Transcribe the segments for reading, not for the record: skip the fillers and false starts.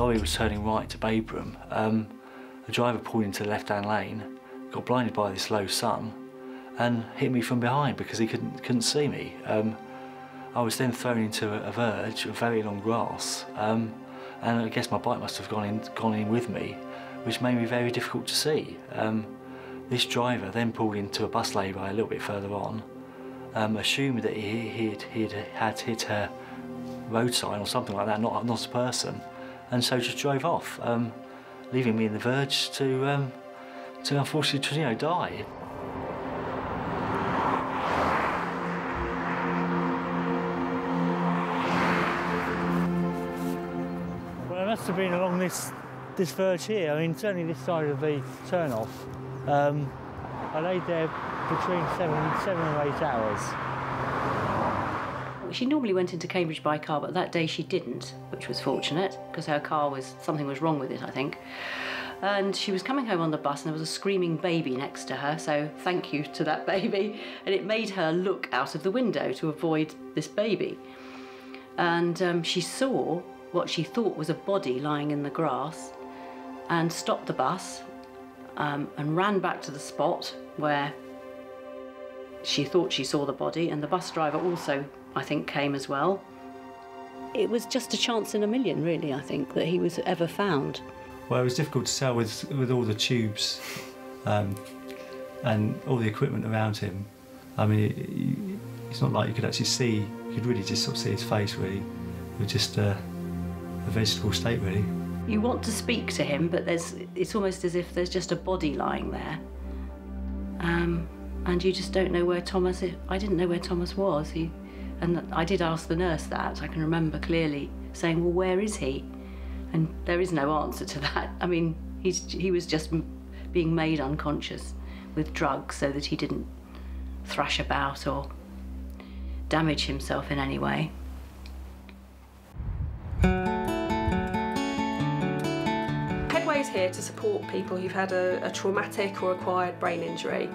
lorry was turning right to Babram. The driver pulled into the left-hand lane, got blinded by this low sun, and hit me from behind because he couldn't see me. I was then thrown into a verge of very long grass, and I guess my bike must have gone in with me, which made me very difficult to see. This driver then pulled into a bus lay-by a little bit further on, assumed that he had hit a road sign or something like that, not a person, and so just drove off, leaving me in the verge to unfortunately die. Well, I must have been along this verge here. I mean, certainly this side of the turn-off. I laid there between 7 or 8 hours. She normally went into Cambridge by car, but that day she didn't, which was fortunate, because her car something was wrong with it, I think. And she was coming home on the bus and there was a screaming baby next to her, so thank you to that baby. And it made her look out of the window to avoid this baby. And she saw what she thought was a body lying in the grass and stopped the bus and ran back to the spot where she thought she saw the body, and the bus driver also, I think, came as well. It was just a chance in a million, really, I think, that he was ever found. Well, it was difficult to tell with all the tubes and all the equipment around him. I mean, it's not like you could actually see, you could really just sort of see his face, really. It was just a vegetable state, really. You want to speak to him, but it's almost as if there's just a body lying there. And you just don't know where Thomas is. I didn't know where Thomas was. And I did ask the nurse that. I can remember clearly saying, well, where is he? And there is no answer to that. I mean, he was just being made unconscious with drugs so that he didn't thrash about or damage himself in any way. Headway is here to support people who've had a traumatic or acquired brain injury.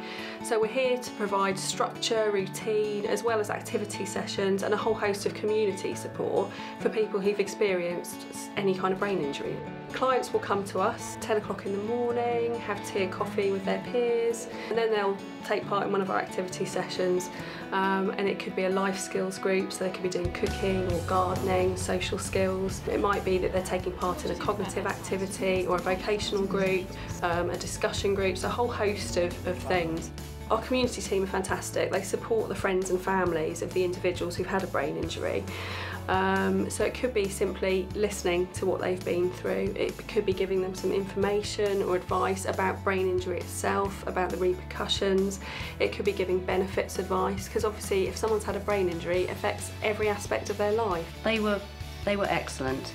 So we're here to provide structure, routine, as well as activity sessions and a whole host of community support for people who've experienced any kind of brain injury. Clients will come to us 10 o'clock in the morning, have tea and coffee with their peers, and then they'll take part in one of our activity sessions. And it could be a life skills group, so they could be doing cooking or gardening, social skills. It might be that they're taking part in a cognitive activity or a vocational group, a discussion group, so a whole host of things. Our community team are fantastic. They support the friends and families of the individuals who've had a brain injury. So it could be simply listening to what they've been through. It could be giving them some information or advice about brain injury itself, about the repercussions. It could be giving benefits advice, because obviously if someone's had a brain injury, it affects every aspect of their life. They were excellent.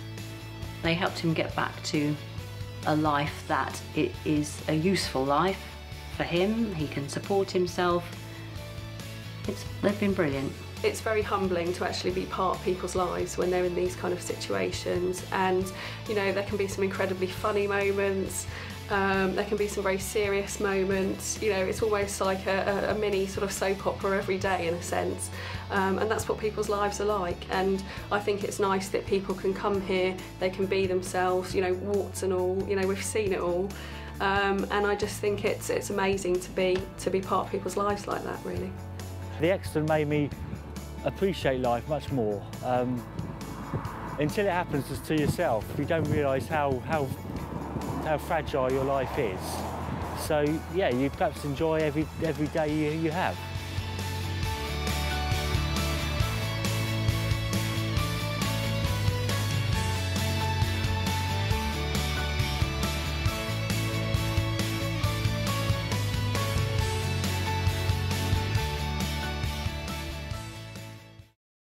They helped him get back to a life that it is a useful life for him. He can support himself. They've been brilliant. It's very humbling to actually be part of people's lives when they're in these kind of situations, and you know, there can be some incredibly funny moments, there can be some very serious moments. You know, it's almost like a mini sort of soap opera every day in a sense, and that's what people's lives are like. And I think it's nice that people can come here, they can be themselves, you know, warts and all, you know, we've seen it all. And I just think it's amazing to be part of people's lives like that, really. The accident made me appreciate life much more. Until it happens to yourself, you don't realise how fragile your life is. So yeah, you perhaps enjoy every day you have.